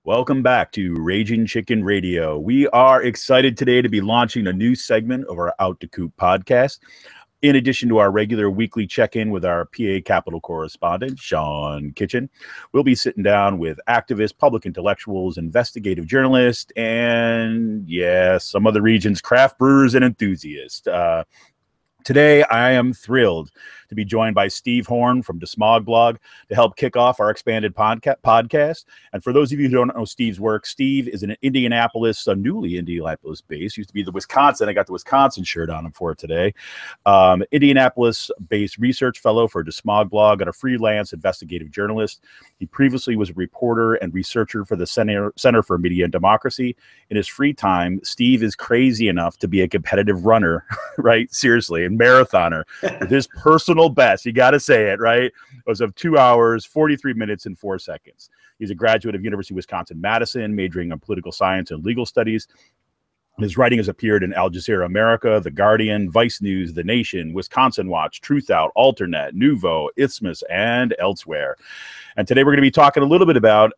Welcome back to Raging Chicken Radio. We are excited today to be launching a new segment of our Out to Coop podcast. In addition to our regular weekly check-in with our PA Capital correspondent, Sean Kitchen, we'll be sitting down with activists, public intellectuals, investigative journalists, and, yes, some of the region's craft brewers and enthusiasts. Today, I am thrilled to be joined by Steve Horn from DeSmogBlog to help kick off our expanded podcast. And for those of you who don't know Steve's work, Steve is an Indianapolis, a newly Indianapolis-based, used to be the Wisconsin. I got the Wisconsin shirt on him for today. Indianapolis-based research fellow for DeSmogBlog and a freelance investigative journalist. He previously was a reporter and researcher for the Center for Media and Democracy. In his free time, Steve is crazy enough to be a competitive runner, right? Seriously, and marathoner with his personal best, you got to say it, right? It was of 2 hours, 43 minutes, and 4 seconds. He's a graduate of University of Wisconsin-Madison, majoring in political science and legal studies. His writing has appeared in Al Jazeera America, The Guardian, Vice News, The Nation, Wisconsin Watch, Truth Out, Alternet, Nouveau, Isthmus, and elsewhere. And today we're going to be talking a little bit about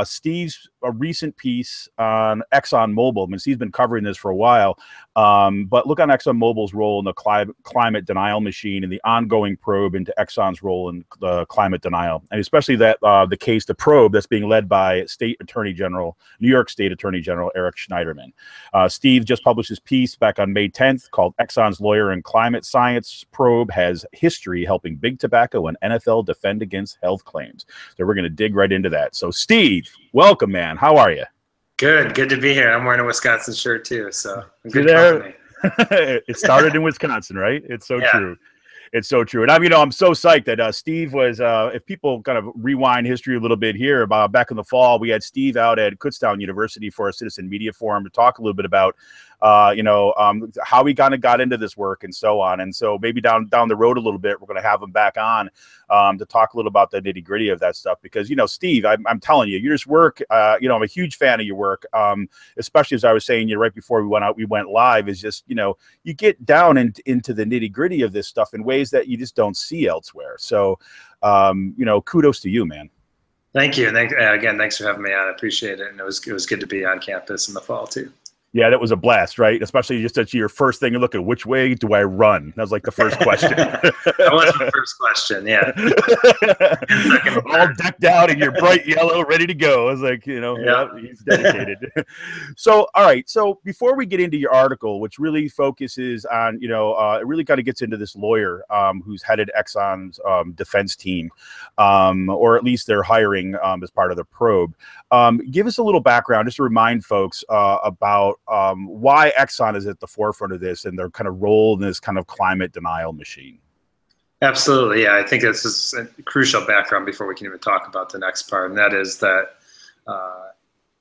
Steve's recent piece on ExxonMobil. I mean, Steve's been covering this for a while, but look on ExxonMobil's role in the climate denial machine and the ongoing probe into Exxon's role in climate denial, and especially that the case, the probe that's being led by New York State Attorney General Eric Schneiderman. Steve just published his piece back on May 10th called "Exxon's Lawyer in Climate Science Probe Has History Helping Big Tobacco and NFL Defend Against Health Claims." So we're going to dig right into that. So Steve, welcome, man. How are you? Good to be here. I'm wearing a Wisconsin shirt too, so good company. It started in Wisconsin, right? It's so true. It's so true. And I'm so psyched that Steve was, if people kind of rewind history a little bit here, about back in the fall, we had Steve out at Kutztown University for a citizen media forum to talk a little bit about, how he kind of got into this work and so on. And so maybe down the road a little bit, we're going to have him back on to talk a little about the nitty gritty of that stuff. Because, Steve, I'm telling you, your work, I'm a huge fan of your work, especially as I was saying right before we went live, is just, you get down into the nitty gritty of this stuff in ways that you just don't see elsewhere. So, kudos to you, man. Thank you. Again, thanks for having me on. I appreciate it. And it was good to be on campus in the fall too. Yeah, that was a blast, right? Especially just at your first thing, you look at which way do I run? That was like the first question. That was the first question, yeah. All decked out in your bright yellow, ready to go. I was like, he's dedicated. So, all right. So before we get into your article, which really focuses on, it really kind of gets into this lawyer who's headed Exxon's defense team, or at least they're hiring as part of the probe. Give us a little background, just to remind folks about why Exxon is at the forefront of this and their kind of role in this kind of climate denial machine. Absolutely. Yeah, I think this is a crucial background before we can even talk about the next part. And that is that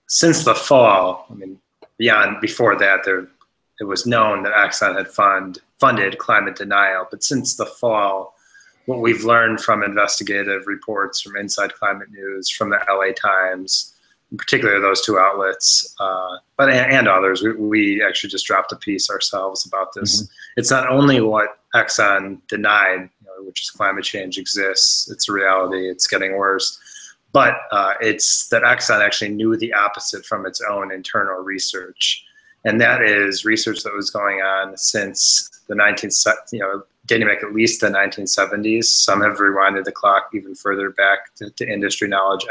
since the fall, before that, it was known that Exxon had funded climate denial. But since the fall, what we've learned from investigative reports from Inside Climate News, from the LA Times, in particular those two outlets, and others. We actually just dropped a piece ourselves about this. Mm-hmm. It's not only what Exxon denied, which is climate change exists, it's a reality, it's getting worse, but it's that Exxon actually knew the opposite from its own internal research. And that is research that was going on since the dating back at least the 1970s. Some have rewinded the clock even further back to industry knowledge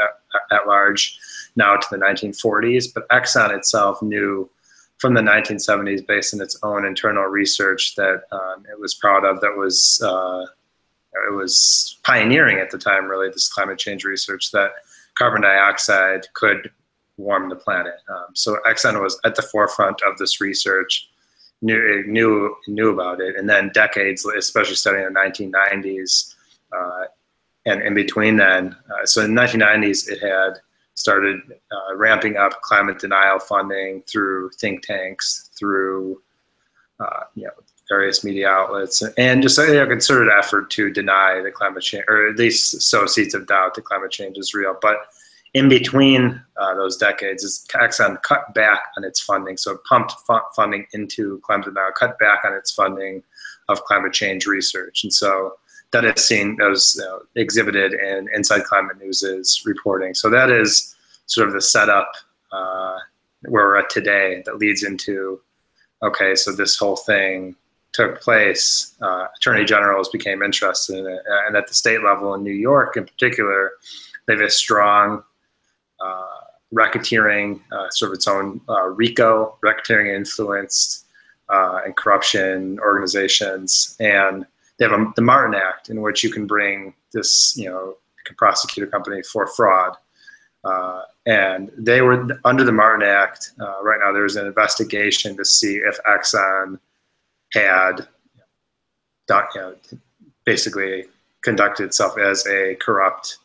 at large, now to the 1940s. But Exxon itself knew from the 1970s, based on its own internal research that it was proud of, that was it was pioneering at the time, really, this climate change research, that carbon dioxide could warm the planet. So Exxon was at the forefront of this research, knew about it, and then decades, especially starting in the 1990s, and in between then, so in the 1990s, it had started ramping up climate denial funding through think tanks, through various media outlets, and just a concerted effort to deny the climate change, or at least sow seeds of doubt that climate change is real. But in between those decades, Exxon cut back on its funding. So it pumped funding into climate denial, cut back on its funding of climate change research. And so that is seen as exhibited in Inside Climate News's reporting. So that is sort of the setup where we're at today that leads into, okay, so this whole thing took place. Attorney generals became interested in it, and at the state level in New York in particular, they have a strong racketeering, sort of its own RICO, racketeering influenced and corruption organizations, and they have the Martin Act, in which you can bring this, you can prosecute a company for fraud. And they were under the Martin Act. Right now, there's an investigation to see if Exxon had basically conducted itself as a corrupt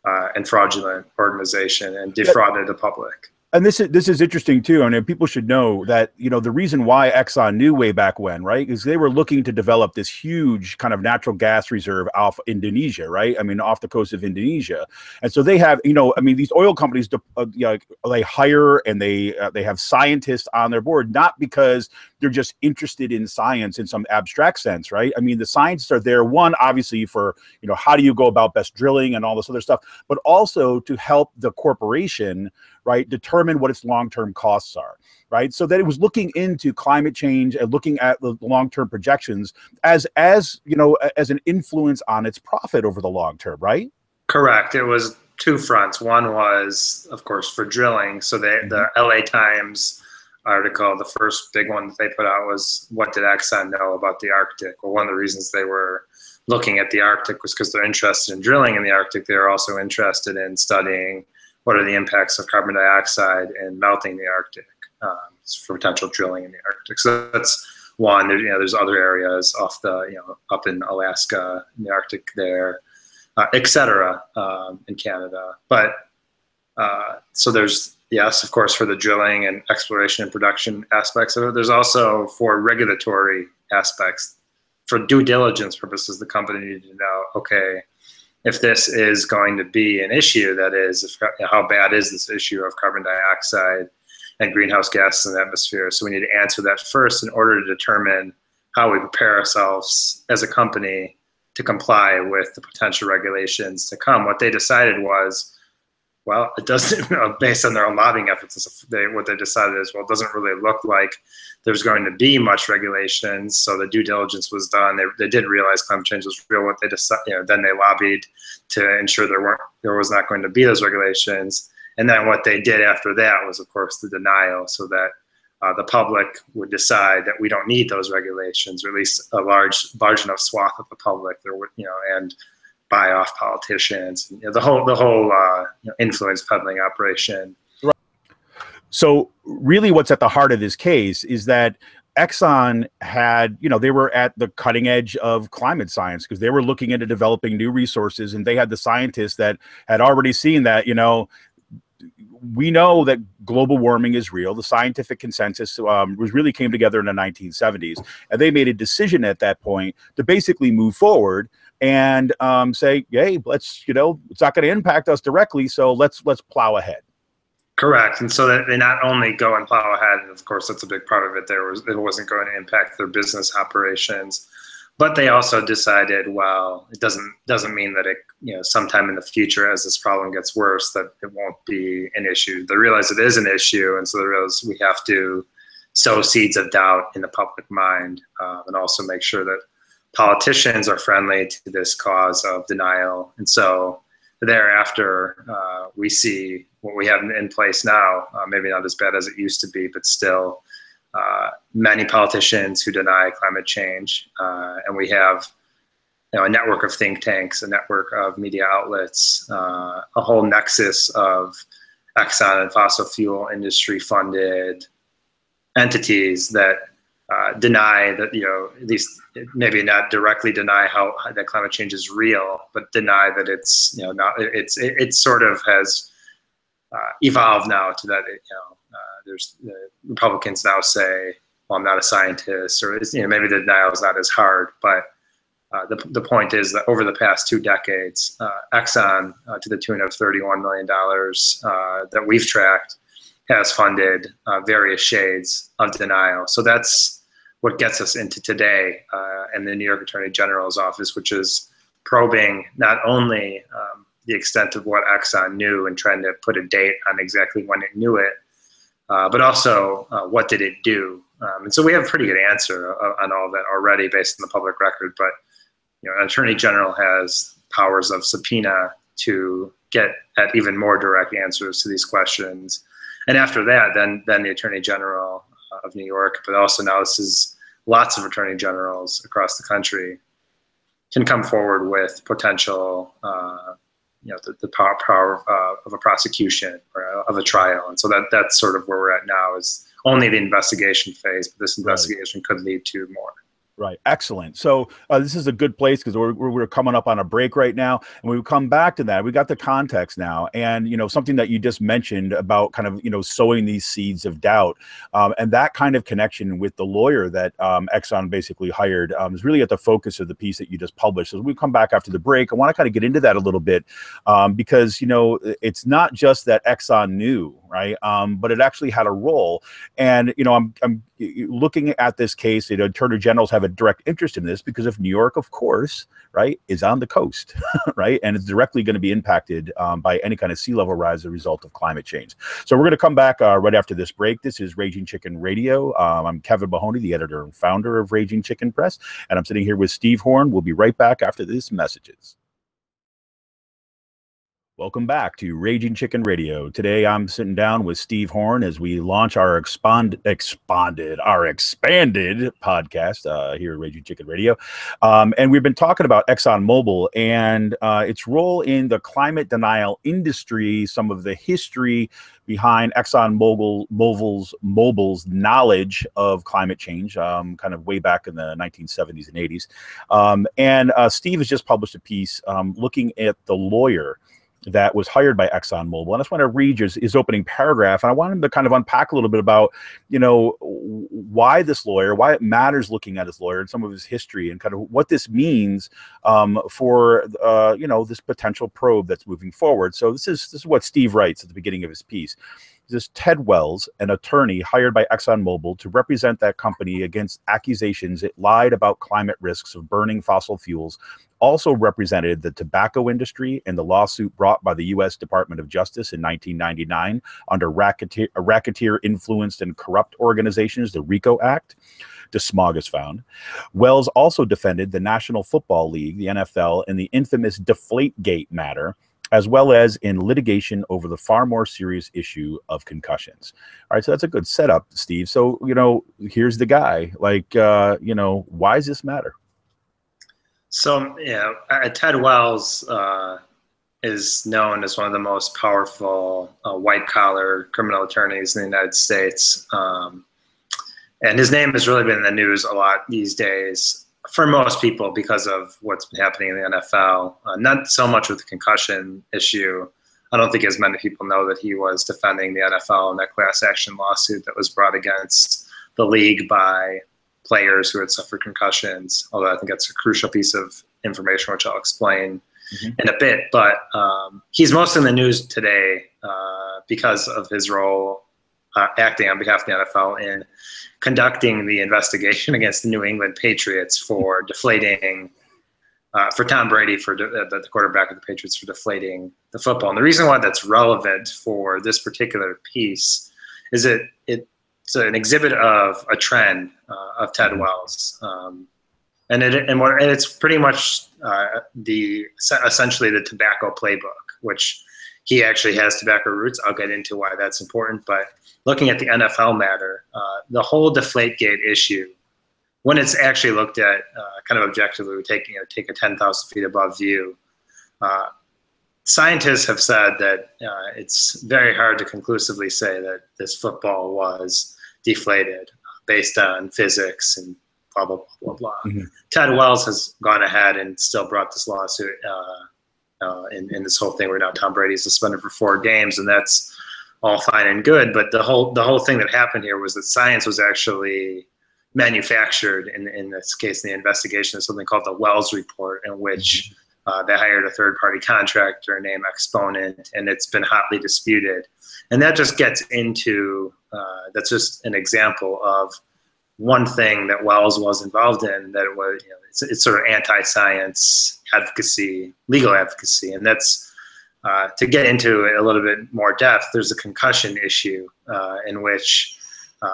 and fraudulent organization and defrauded the public. And this is interesting too. I mean, people should know that, the reason why Exxon knew way back when, right, is they were looking to develop this huge kind of natural gas reserve off Indonesia, right? I mean, off the coast of Indonesia. And so they have, these oil companies, they hire and they have scientists on their board, not because they're just interested in science in some abstract sense, right? I mean, the scientists are there, one, obviously for, how do you go about best drilling and all this other stuff, but also to help the corporation, right, determine what its long-term costs are, right? So that it was looking into climate change and looking at the long-term projections as an influence on its profit over the long term, right? Correct. It was two fronts. One was, of course, for drilling. So the LA Times article, the first big one that they put out was, what did Exxon know about the Arctic? Well, one of the reasons they were looking at the Arctic was because they're interested in drilling in the Arctic. They're also interested in studying what are the impacts of carbon dioxide and melting the Arctic for potential drilling in the Arctic. So that's one. There's other areas off the, up in Alaska, in the Arctic there, et cetera, in Canada. But so there's, yes, of course, for the drilling and exploration and production aspects of it. There's also for regulatory aspects. For due diligence purposes, the company needed to know, okay, if this is going to be an issue, that is, how bad is this issue of carbon dioxide and greenhouse gases in the atmosphere? So we need to answer that first in order to determine how we prepare ourselves as a company to comply with the potential regulations to come. What they decided was, well, it doesn't, based on their own lobbying efforts, what they decided is, well, it doesn't really look like there's going to be much regulations. So the due diligence was done. They did realize climate change was real. What they decided, then they lobbied to ensure there was not going to be those regulations. And then what they did after that was, of course, the denial, so that the public would decide that we don't need those regulations, or at least a large enough swath of the public, and buy off politicians, the whole influence peddling operation. Right. So really what's at the heart of this case is that Exxon had, they were at the cutting edge of climate science, because they were looking into developing new resources, and they had the scientists that had already seen that, we know that global warming is real. The scientific consensus really came together in the 1970s, and they made a decision at that point to basically move forward and say, hey, let's, it's not going to impact us directly, so let's plow ahead. Correct. And so that they not only go and plow ahead, and of course that's a big part of it, it wasn't going to impact their business operations, but they also decided, well, it doesn't mean that it, sometime in the future, as this problem gets worse, that it won't be an issue. They realize it is an issue, and so they realize we have to sow seeds of doubt in the public mind, and also make sure that politicians are friendly to this cause of denial. And so thereafter, we see what we have in place now, maybe not as bad as it used to be, but still many politicians who deny climate change. And we have a network of think tanks, a network of media outlets, a whole nexus of Exxon and fossil fuel industry funded entities that deny that, at least maybe not directly deny how that climate change is real, but deny that it's, not, it sort of has evolved now to that, there's Republicans now say, well, I'm not a scientist, or maybe the denial is not as hard, but the point is that over the past 2 decades, Exxon, to the tune of $31 million that we've tracked, has funded various shades of denial. So that's what gets us into today, and the New York Attorney General's office, which is probing not only the extent of what Exxon knew and trying to put a date on exactly when it knew it, but also what did it do. And so we have a pretty good answer on all of that already based on the public record. But an attorney general has powers of subpoena to get at even more direct answers to these questions. And after that, then the attorney general of New York, but also now this is lots of attorney generals across the country, can come forward with potential, the power of a prosecution or of a trial. And so that's sort of where we're at now, is only the investigation phase, but this investigation could lead to more. Right. Excellent. So this is a good place because we're coming up on a break right now, and we come back to that. We got the context now, and something that you just mentioned about kind of sowing these seeds of doubt, and that kind of connection with the lawyer that Exxon basically hired is really at the focus of the piece that you just published. So as we come back after the break, I want to kind of get into that a little bit because it's not just that Exxon knew, right, but it actually had a role. And I'm looking at this case. The attorney generals have a direct interest in this because of New York, of course, right, is on the coast, right, and it's directly going to be impacted by any kind of sea level rise as a result of climate change. So we're going to come back right after this break. This is Raging Chicken Radio. I'm Kevin Mahoney, the editor and founder of Raging Chicken Press, and I'm sitting here with Steve Horn. We'll be right back after these messages. Welcome back to Raging Chicken Radio. Today, I'm sitting down with Steve Horn as we launch our expanded podcast here at Raging Chicken Radio. And we've been talking about ExxonMobil and its role in the climate denial industry, some of the history behind ExxonMobil's knowledge of climate change, kind of way back in the 1970s and 80s. And Steve has just published a piece looking at the lawyer that was hired by ExxonMobil. And I just want to read his opening paragraph. And I want him to kind of unpack a little bit about, why this lawyer, why it matters looking at his lawyer and some of his history and kind of what this means for, this potential probe that's moving forward. So this is what Steve writes at the beginning of his piece. This is Ted Wells, an attorney hired by ExxonMobil to represent that company against accusations it lied about climate risks of burning fossil fuels, also represented the tobacco industry in the lawsuit brought by the U.S. Department of Justice in 1999 under racketeer-influenced and corrupt organizations, the RICO Act. DeSmog is found. Wells also defended the National Football League, the NFL, in the infamous Deflategate matter, as well as in litigation over the far more serious issue of concussions. All right, so that's a good setup, Steve. So, here's the guy. Why does this matter? So, Ted Wells is known as one of the most powerful white-collar criminal attorneys in the United States. And his name has really been in the news a lot these days for most people because of what's been happening in the NFL. Not so much with the concussion issue. I don't think as many people know that he was defending the NFL in that class action lawsuit that was brought against the league by players who had suffered concussions, although I think that's a crucial piece of information, which I'll explain in a bit. But he's most in the news today because of his role acting on behalf of the NFL in conducting the investigation against the New England Patriots for deflating, for Tom Brady, for the quarterback of the Patriots, for deflating the football. And the reason why that's relevant for this particular piece is it's an exhibit of a trend of Ted Wells. And it's pretty much essentially the tobacco playbook, which he actually has tobacco roots. I'll get into why that's important. But looking at the NFL matter, the whole Deflategate issue, when it's actually looked at kind of objectively, we take a 10,000 feet above view. Scientists have said that it's very hard to conclusively say that this football was deflated based on physics and blah, blah, blah, blah, blah. Ted Wells has gone ahead and still brought this lawsuit in this whole thing where now Tom Brady is suspended for 4 games, and that's all fine and good. But the whole thing that happened here was that science was actually manufactured in this case. In the investigation is something called the Wells Report, in which they hired a third-party contractor named Exponent, and it's been hotly disputed. And that just gets into that's just an example of one thing that Wells was involved in, that it was, it's sort of anti-science advocacy, legal advocacy, and that's To get into it a little bit more depth, there's a concussion issue in which,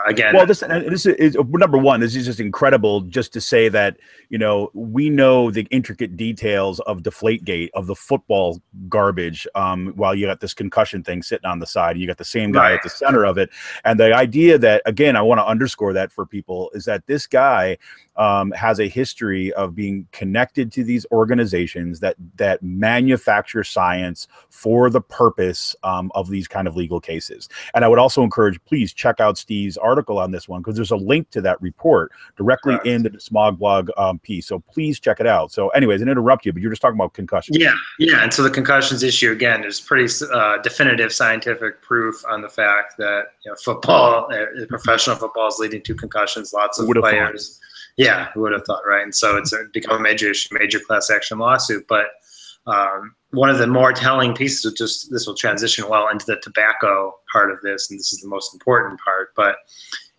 again, well, this is number one. This is just incredible. Just to say that, you know, we know the intricate details of Deflategate, of the football garbage. While you got this concussion thing sitting on the side, you got the same guy at the center of it, and the idea that, again, I want to underscore that for people, is that this guy has a history of being connected to these organizations that manufacture science for the purpose of these kind of legal cases. And I would also encourage, please check out Steve's article on this one, because there's a link to that report directly in the DeSmogBlog piece. So please check it out. So anyways, I interrupt you, but you're just talking about concussions. Yeah. And so the concussions issue, again, there's pretty definitive scientific proof on the fact that, you know, football, professional football, is leading to concussions. Lots of players. Yeah, who would have thought, right? And so it's become a major issue, major class action lawsuit. But one of the more telling pieces, this will transition well into the tobacco part of this, and this is the most important part. But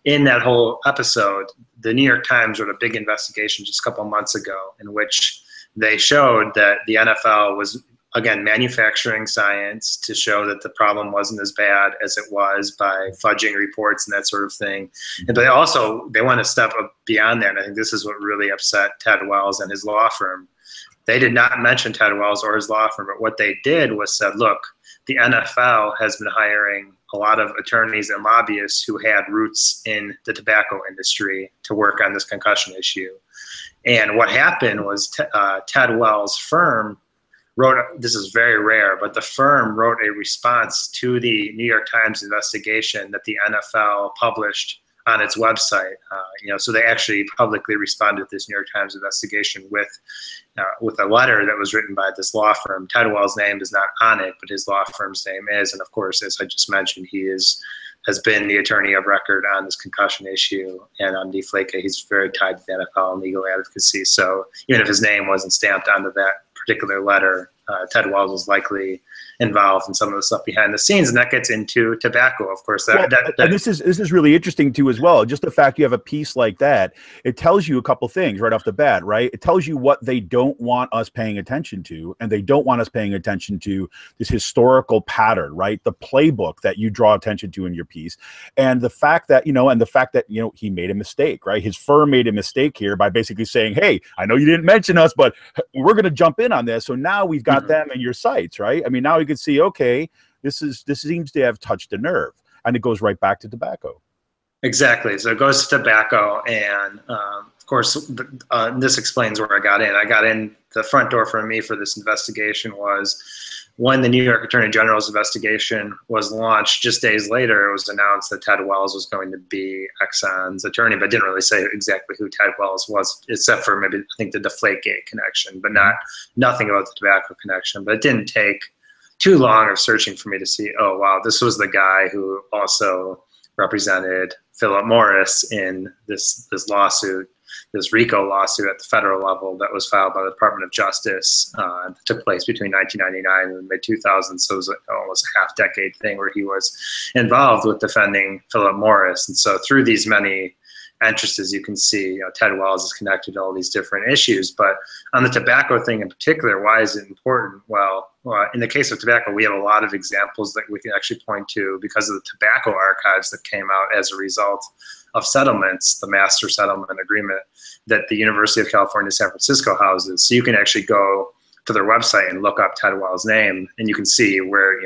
in that whole episode, the New York Times wrote a big investigation just a couple of months ago in which they showed that the NFL was, again, manufacturing science to show that the problem wasn't as bad as it was by fudging reports and that sort of thing. And but they want to step up beyond that. And I think this is what really upset Ted Wells and his law firm. They did not mention Ted Wells or his law firm, but what they did was said, look, the NFL has been hiring a lot of attorneys and lobbyists who had roots in the tobacco industry to work on this concussion issue. And what happened was Ted Wells' firm wrote, this is very rare, but the firm wrote a response to the New York Times investigation that the NFL published on its website. So they actually publicly responded to this New York Times investigation with a letter that was written by this law firm. Ted Wells' name is not on it, but his law firm's name is. And of course, as I just mentioned, he has been the attorney of record on this concussion issue and on Deflategate. He's very tied to the NFL and legal advocacy. So even if his name wasn't stamped onto that particular letter, Ted Wells was likely involved in some of the stuff behind the scenes, and that gets into tobacco, of course. And this is really interesting too, as well. Just the fact you have a piece like that, it tells you a couple things right off the bat, right? It tells you what they don't want us paying attention to, and they don't want us paying attention to this historical pattern, right? The playbook that you draw attention to in your piece, and the fact that he made a mistake, right? His firm made a mistake here by basically saying, "Hey, I know you didn't mention us, but we're going to jump in on this." So now we've got them in your sights, right? I mean, now you can see, okay, this seems to have touched a nerve, and it goes right back to tobacco. Exactly. So it goes to tobacco, and of course, this explains where I got in. I got in the front door for me for this investigation was when the New York Attorney General's investigation was launched. Just days later, it was announced that Ted Wells was going to be Exxon's attorney, but didn't really say exactly who Ted Wells was, except for maybe, I think, the Deflategate connection, but nothing about the tobacco connection. But it didn't take too long of searching for me to see, oh, wow, this was the guy who also represented Philip Morris in this lawsuit, this RICO lawsuit at the federal level that was filed by the Department of Justice. That took place between 1999 and the mid-2000s, so it was almost a half-decade thing where he was involved with defending Philip Morris. And so through these many entrances, you can see Ted Wells is connected to all these different issues. But on the tobacco thing in particular, why is it important? Well, in the case of tobacco, we have a lot of examples that we can actually point to because of the tobacco archives that came out as a result of settlements, the master settlement agreement that the University of California, San Francisco houses. So you can actually go to their website and look up Ted Wells' name, and you can see where,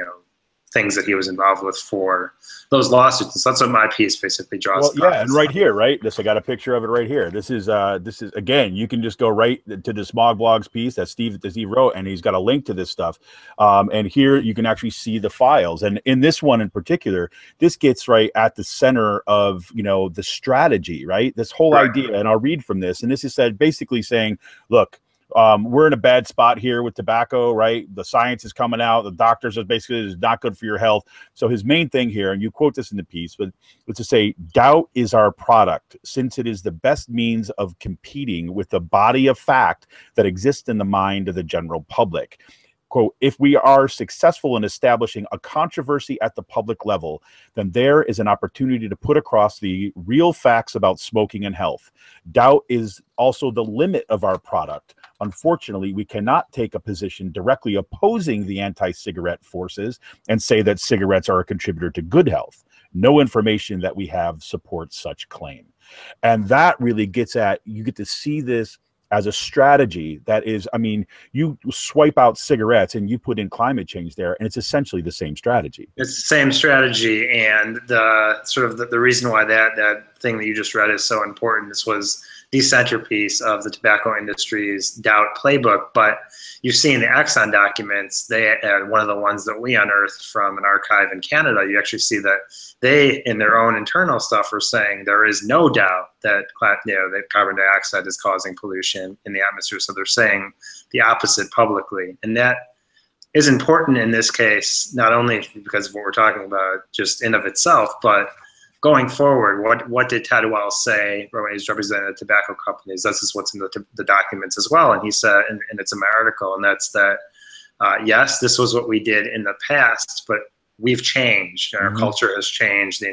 things that he was involved with for those lawsuits. So that's what my piece basically draws. Well, yeah, and right here, right? I got a picture of it right here. This is again, you can just go right to the DeSmogBlog's piece that Steve wrote, and he's got a link to this stuff. And here you can actually see the files. And in this one in particular, this gets right at the center of, the strategy, right? This whole idea, and I'll read from this. And this is basically saying, look, we're in a bad spot here with tobacco, right? The science is coming out. The doctors are basically, it's not good for your health. So his main thing here, and you quote this in the piece, but it's to say, doubt is our product, since it is the best means of competing with the body of fact that exists in the mind of the general public. Quote, if we are successful in establishing a controversy at the public level, then there is an opportunity to put across the real facts about smoking and health. Doubt is also the limit of our product, unfortunately, we cannot take a position directly opposing the anti-cigarette forces and say that cigarettes are a contributor to good health. No information that we have supports such claim. And that really gets at, you get to see this as a strategy that is, I mean, you swipe out cigarettes and you put in climate change there, and it's essentially the same strategy. It's the same strategy, and the sort of the reason why that thing that you just read is so important. This was the centerpiece of the tobacco industry's doubt playbook. But you've seen the Exxon documents. They one of the ones that we unearthed from an archive in Canada. You actually see that they, in their own internal stuff, are saying there is no doubt that that carbon dioxide is causing pollution in the atmosphere. So they're saying the opposite publicly, and that is important in this case, not only because of what we're talking about just in of itself, but going forward, what did Ted Wells say when he's representing the tobacco companies? This is what's in the documents as well. And he said, and it's in my article, and that's that, yes, this was what we did in the past, but we've changed. Our culture has changed.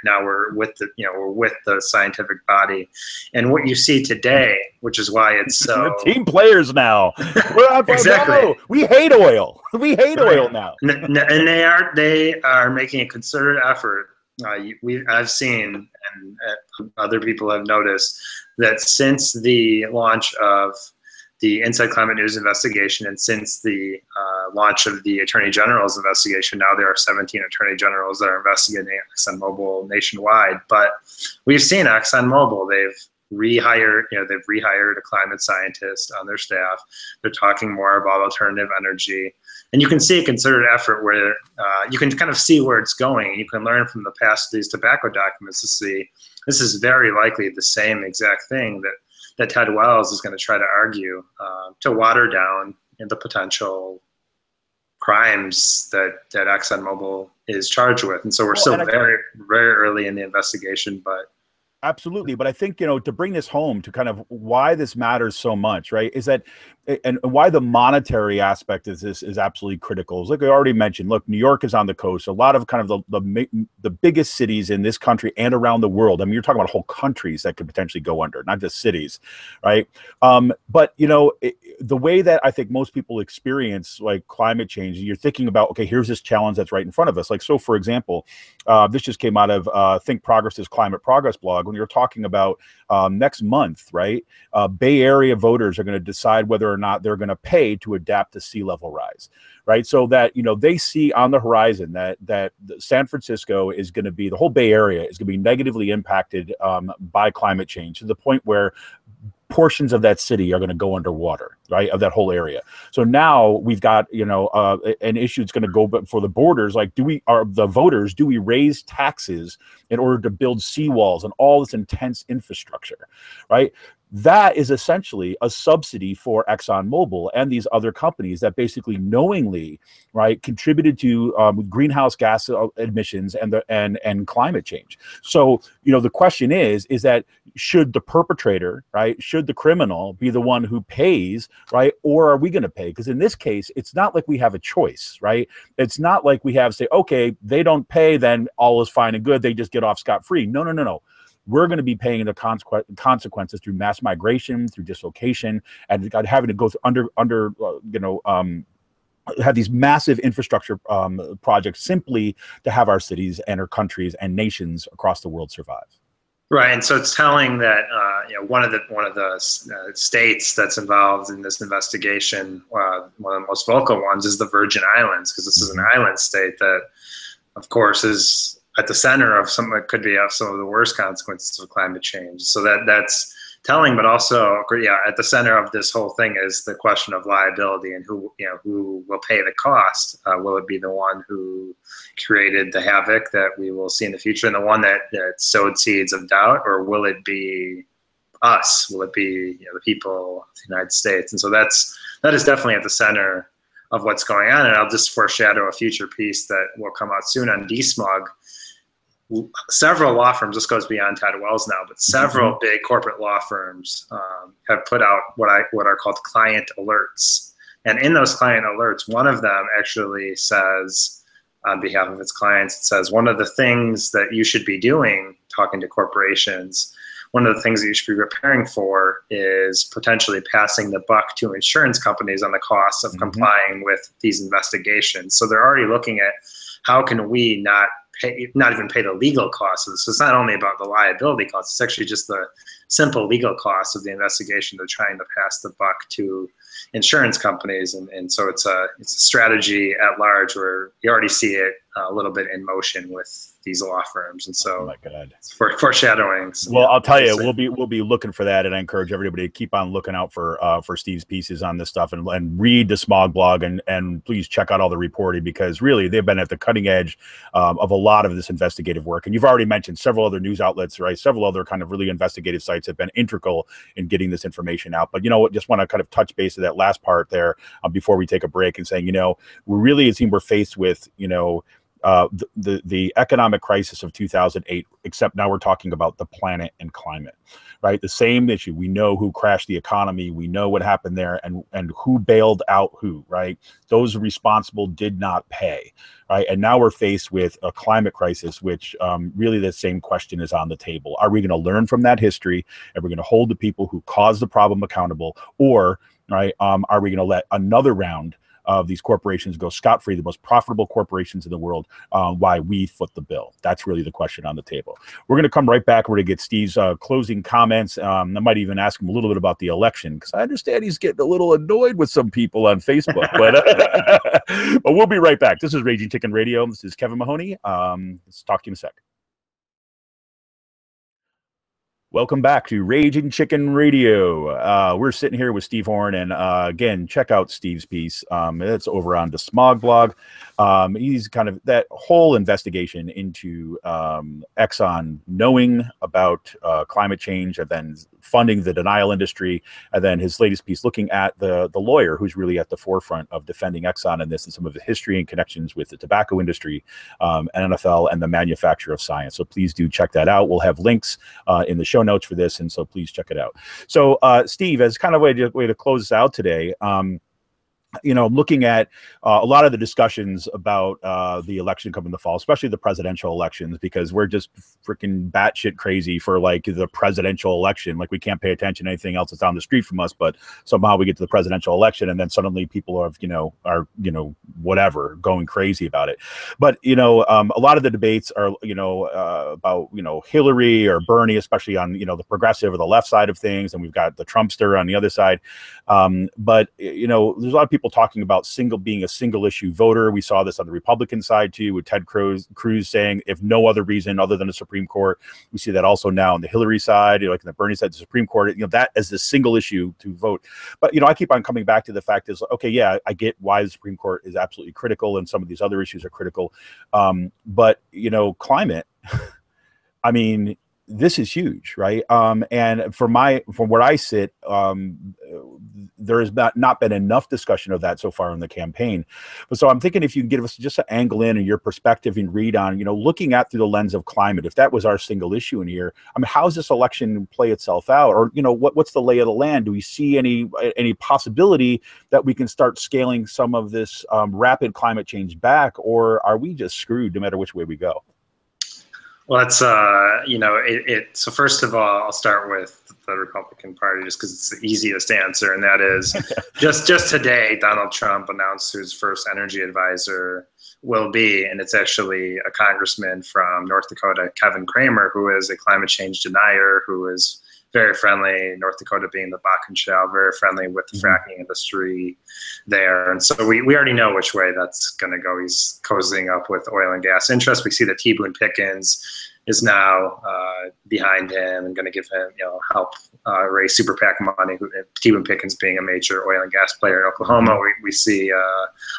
Now we're with the scientific body, and what you see today, which is why it's so we're team players now. We're exactly. No, we hate oil. We hate oil now, and they are making a concerted effort. I've seen, and other people have noticed, that since the launch of the Inside Climate News investigation, and since the launch of the Attorney General's investigation, now there are 17 Attorney Generals that are investigating ExxonMobil nationwide. But we've seen ExxonMobil, they've rehired a climate scientist on their staff. They're talking more about alternative energy. And you can see a concerted effort where you can kind of see where it's going. You can learn from the past of these tobacco documents to see this is very likely the same exact thing that Ted Wells is going to try to argue to water down the potential crimes that ExxonMobil is charged with. And so we're still very, very early in the investigation, but absolutely. But I think, to bring this home to kind of why this matters so much, right, is that, and why the monetary aspect of this is absolutely critical. Like I already mentioned, look, New York is on the coast. A lot of kind of the biggest cities in this country and around the world. I mean, you're talking about whole countries that could potentially go under, not just cities, right? But, the way that I think most people experience like climate change, you're thinking about, okay, here's this challenge that's right in front of us. Like, so for example, this just came out of Think Progress's Climate Progress blog, when you're talking about next month, right? Bay Area voters are going to decide whether or not they're going to pay to adapt to sea level rise, right? So that, they see on the horizon that San Francisco is going to be, the whole Bay Area is going to be negatively impacted by climate change, to the point where portions of that city are going to go underwater, right, of that whole area. So now we've got, an issue that's going to go for the borders. Like, do we raise taxes in order to build seawalls and all this intense infrastructure, right? That is essentially a subsidy for ExxonMobil and these other companies that basically knowingly, right, contributed to greenhouse gas emissions and climate change. So, the question is that should the perpetrator, right, should the criminal be the one who pays, right, or are we going to pay? Because in this case, it's not like we have a choice, right? It's not like we have say, okay, they don't pay, then all is fine and good. They just get off scot-free. No. We're going to be paying the consequences through mass migration, through dislocation, and having to go have these massive infrastructure projects simply to have our cities and our countries and nations across the world survive. Right, and so it's telling that one of the states that's involved in this investigation, one of the most vocal ones, is the Virgin Islands, because this is an island state that, of course, is at the center of some of the worst consequences of climate change. So that's telling, but also, at the center of this whole thing is the question of liability and who will pay the cost. Will it be the one who created the havoc that we will see in the future, and the one that sowed seeds of doubt, or will it be us? Will it be the people of the United States? And so that is definitely at the center of what's going on. And I'll just foreshadow a future piece that will come out soon on DeSmog. Several law firms, this goes beyond Ted Wells now, but several big corporate law firms have put out what are called client alerts. And in those client alerts, one of them actually says, on behalf of its clients, it says, one of the things that you should be doing, talking to corporations, one of the things that you should be preparing for is potentially passing the buck to insurance companies on the cost of complying with these investigations. So they're already looking at how can we not even pay the legal costs of this. So it's not only about the liability costs, it's actually just the simple legal costs of the investigation. They're trying to pass the buck to insurance companies. And so it's a strategy at large where you already see it a little bit in motion with these law firms. And so, oh my God, it's foreshadowing. So, well, I'll tell you, we'll be looking for that, and I encourage everybody to keep on looking out for Steve's pieces on this stuff, and read DeSmogBlog, and please check out all the reporting, because really they've been at the cutting edge of a lot of this investigative work. And you've already mentioned several other news outlets, right? Several other kind of really investigative sites have been integral in getting this information out. But you know what? Just want to kind of touch base to that last part there before we take a break, and saying, you know, we really, it seems we're faced with, you know, the economic crisis of 2008, except now we're talking about the planet and climate, right? The same issue. We know who crashed the economy. We know what happened there, and who bailed out who, right? Those responsible did not pay, right? And now we're faced with a climate crisis, which really the same question is on the table. Are we going to learn from that history? And we're going to hold the people who caused the problem accountable, or, right, are we going to let another round of these corporations go scot-free, the most profitable corporations in the world, why we foot the bill? That's really the question on the table. We're going to come right back. We're going to get Steve's closing comments. I might even ask him a little bit about the election, because I understand he's getting a little annoyed with some people on Facebook. But we'll be right back. This is Raging Chicken Radio. This is Kevin Mahoney. Let's talk to you in a sec. Welcome back to Raging Chicken Radio. We're sitting here with Steve Horn, and again, check out Steve's piece. It's over on DeSmogBlog. He's kind of that whole investigation into Exxon knowing about climate change, and then funding the denial industry, and then his latest piece looking at the lawyer who's really at the forefront of defending Exxon in this, and some of the history and connections with the tobacco industry, NFL, and the manufacture of science. So please do check that out. We'll have links in the show notes for this, and so please check it out. So Steve, as kind of way to close this out today, you know, looking at a lot of the discussions about the election coming in the fall, especially the presidential elections, because we're just freaking batshit crazy for like the presidential election. Like we can't pay attention to anything else that's down the street from us, but somehow we get to the presidential election, and then suddenly people are, whatever, going crazy about it. But, you know, a lot of the debates are, about, Hillary or Bernie, especially on, the progressive or the left side of things. And we've got the Trumpster on the other side. But, there's a lot of people talking about being a single issue voter. We saw this on the Republican side too, with Ted Cruz saying, if no other reason other than the Supreme Court. We see that also now on the Hillary side, like in the Bernie side, the Supreme Court, that as the single issue to vote. But, I keep on coming back to the fact is, okay, yeah, I get why the Supreme Court is absolutely critical, and some of these other issues are critical. But, climate, I mean, this is huge, right? And from where I sit, there has not been enough discussion of that so far in the campaign. But so I'm thinking, if you can give us just an angle in and your perspective and read on, looking at through the lens of climate, if that was our single issue in here, I mean, how does this election play itself out? Or, what's the lay of the land? Do we see any possibility that we can start scaling some of this rapid climate change back? Or are we just screwed no matter which way we go? Well, it's, so first of all, I'll start with the Republican Party just because it's the easiest answer. And that is just today, Donald Trump announced who his first energy advisor will be. And it's actually a congressman from North Dakota, Kevin Cramer, who is a climate change denier, who is very friendly, North Dakota being the Bakken Shale, very friendly with the fracking industry there. And so we already know which way that's going to go. He's cozying up with oil and gas interests. We see that T. Boone Pickens is now behind him and going to give him, help raise super PAC money. T. Boone Pickens being a major oil and gas player in Oklahoma. We see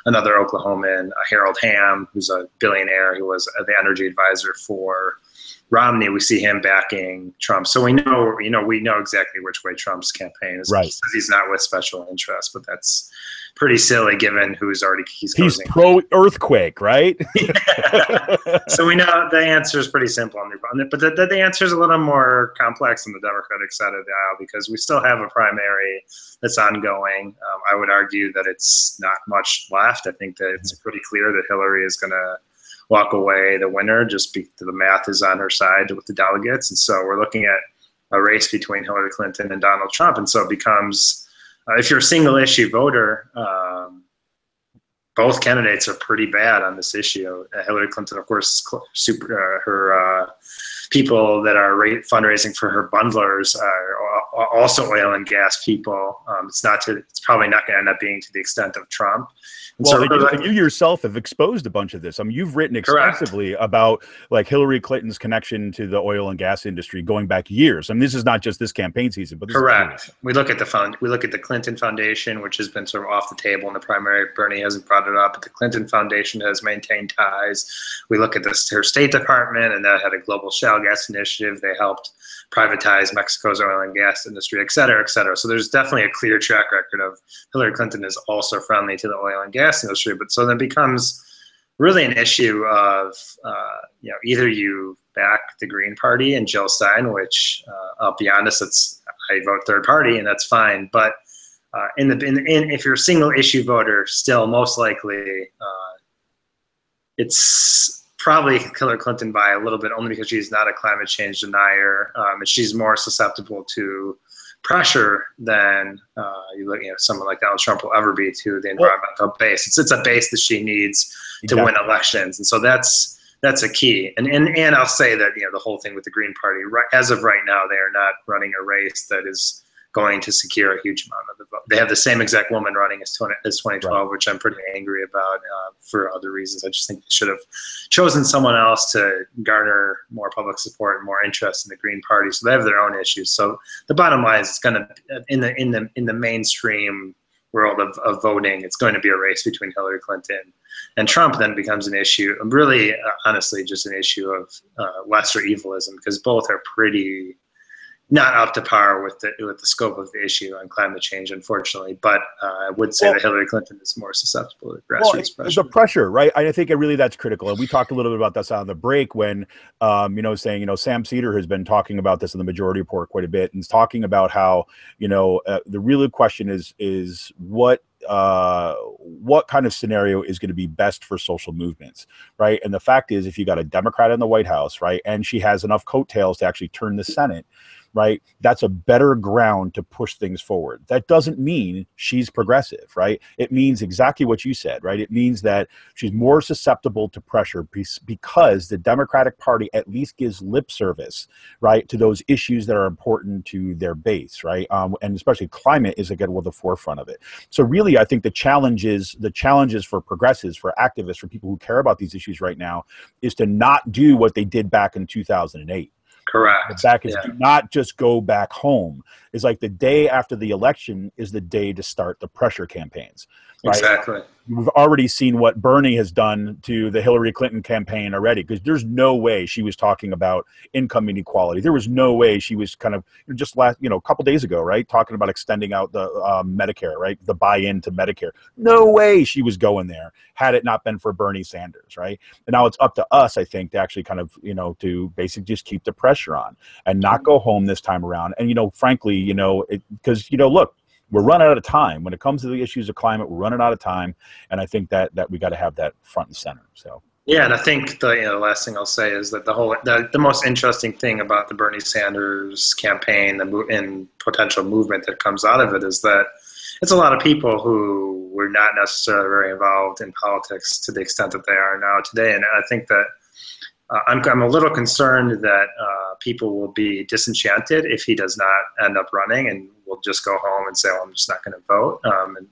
another Oklahoman, Harold Hamm, who's a billionaire who was the energy advisor for Romney. We see him backing Trump. So we know exactly which way Trump's campaign is. Right. He says he's not with special interests, but that's pretty silly given he's pro earthquake, right? So we know the answer is pretty simple on it, but the answer is a little more complex on the Democratic side of the aisle, because we still have a primary that's ongoing. I would argue that it's not much left. I think that it's pretty clear that Hillary is going to walk away the winner, just because the math is on her side with the delegates. And so we're looking at a race between Hillary Clinton and Donald Trump. And so it becomes, if you're a single issue voter, both candidates are pretty bad on this issue. Hillary Clinton, of course, is her people that are fundraising for her bundlers are also oil and gas people. It's probably not going to end up being to the extent of Trump. Well, and you yourself have exposed a bunch of this. I mean, you've written extensively about like Hillary Clinton's connection to the oil and gas industry going back years. I mean, this is not just this campaign season, but this correct. We look at the Clinton Foundation, which has been sort of off the table in the primary. Bernie hasn't brought it up, but the Clinton Foundation has maintained ties. We look at her State Department, and that had a global shale gas initiative. They helped privatize Mexico's oil and gas industry, et cetera, et cetera. So there's definitely a clear track record of Hillary Clinton is also friendly to the oil and gas industry. But so then becomes really an issue of, either you back the Green Party and Jill Stein, which I'll be honest, I vote third party and that's fine. But if you're a single issue voter, still most likely it's probably Hillary Clinton by a little bit, only because she's not a climate change denier, and she's more susceptible to pressure than someone like Donald Trump will ever be to the environmental base. It's a base that she needs to win elections, and so that's a key. And I'll say that the whole thing with the Green Party, as of right now, they are not running a race that is going to secure a huge amount of the vote. They have the same exact woman running as 2012, right, which I'm pretty angry about for other reasons. I just think they should have chosen someone else to garner more public support and more interest in the Green Party. So they have their own issues. So the bottom line is it's going to, in the mainstream world of voting, it's going to be a race between Hillary Clinton and Trump. Then becomes an issue, really, honestly, just an issue of lesser evilism, because both are pretty not up to par with the scope of the issue on climate change, unfortunately. But I would say that Hillary Clinton is more susceptible to grassroots pressure. The pressure, right? I think really that's critical. And we talked a little bit about this on the break when, saying, Sam Cedar has been talking about this in the Majority Report quite a bit, and talking about how, the real question is what kind of scenario is going to be best for social movements, right? And the fact is, if you got a Democrat in the White House, right, and she has enough coattails to actually turn the Senate, right, that's a better ground to push things forward. That doesn't mean she's progressive, right? It means exactly what you said, right? It means that she's more susceptible to pressure because the Democratic Party at least gives lip service, right, to those issues that are important to their base, right? And especially climate is again at the forefront of it. So really, I think the challenges for progressives, for activists, for people who care about these issues right now, is to not do what they did back in 2008. Correct. Do not just go back home. It's like the day after the election is the day to start the pressure campaigns. Right? Exactly. We've already seen what Bernie has done to the Hillary Clinton campaign already, because there's no way she was talking about income inequality. There was no way she was kind of just a couple days ago, right, talking about extending out the Medicare, right, the buy-in to Medicare. No way she was going there had it not been for Bernie Sanders, right? And now it's up to us, I think, to actually kind of, to basically just keep the pressure on and not go home this time around. And, frankly, because, look, we're running out of time. When it comes to the issues of climate, we're running out of time. And I think that we got to have that front and center. So. Yeah, and I think the last thing I'll say is that the most interesting thing about the Bernie Sanders campaign and potential movement that comes out of it is that it's a lot of people who were not necessarily very involved in politics to the extent that they are now today. And I think that I'm a little concerned that people will be disenchanted if he does not end up running, and will just go home and say, "Well, I'm just not going to vote."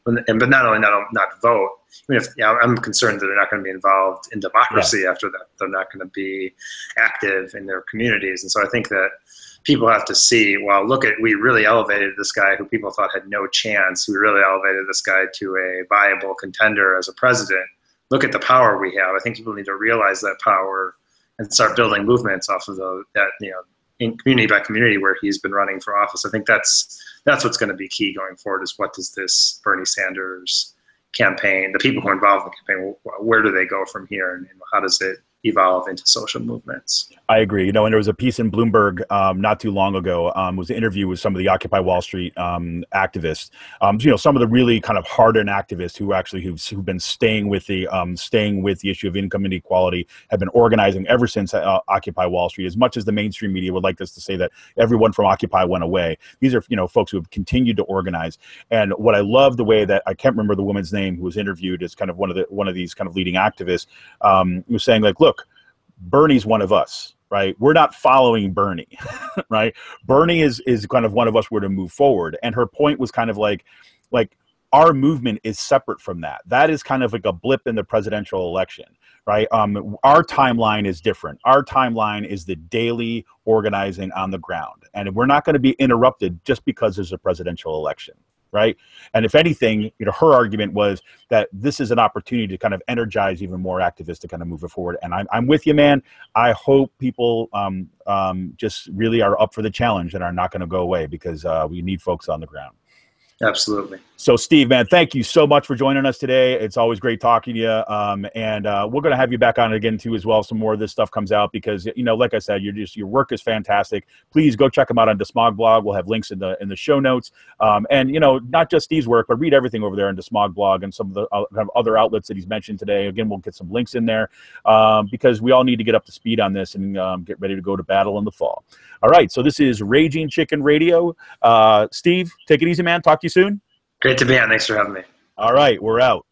But not only not vote, even if I'm concerned that they're not going to be involved in democracy after that. They're not going to be active in their communities, and so I think that people have to see, well, we really elevated this guy who people thought had no chance. We really elevated this guy to a viable contender as a president. Look at the power we have. I think people need to realize that power and start building movements off of in community by community where he's been running for office. I think that's what's going to be key going forward, is what does this Bernie Sanders campaign, the people who are involved in the campaign, where do they go from here, and how does it evolve into social movements. I agree. And there was a piece in Bloomberg not too long ago. Was an interview with some of the Occupy Wall Street activists. Some of the really kind of hardened activists who've been staying with the issue of income inequality, have been organizing ever since Occupy Wall Street. As much as the mainstream media would like us to say that everyone from Occupy went away, these are folks who have continued to organize. And what I love the way that, I can't remember the woman's name who was interviewed as kind of one of these kind of leading activists, was saying, like, look, Bernie's one of us. Right, we're not following Bernie, right? Bernie is kind of one of us. We're to move forward, and her point was kind of like our movement is separate from that. That is kind of like a blip in the presidential election, right? Our timeline is different. Our timeline is the daily organizing on the ground, and we're not going to be interrupted just because there's a presidential election. Right. And if anything, her argument was that this is an opportunity to kind of energize even more activists to kind of move it forward. And I'm with you, man. I hope people just really are up for the challenge and are not going to go away, because we need folks on the ground. Absolutely. So, Steve, man, thank you so much for joining us today. It's always great talking to you. And we're going to have you back on again, too, as well. Some more of this stuff comes out because, like I said, your work is fantastic. Please go check them out on DeSmogBlog. We'll have links in the show notes. And, not just Steve's work, but read everything over there on DeSmogBlog and some of the kind of other outlets that he's mentioned today. Again, we'll get some links in there because we all need to get up to speed on this and get ready to go to battle in the fall. All right. So this is Raging Chicken Radio. Steve, take it easy, man. Talk to you soon. Great to be on. Thanks for having me. All right, we're out.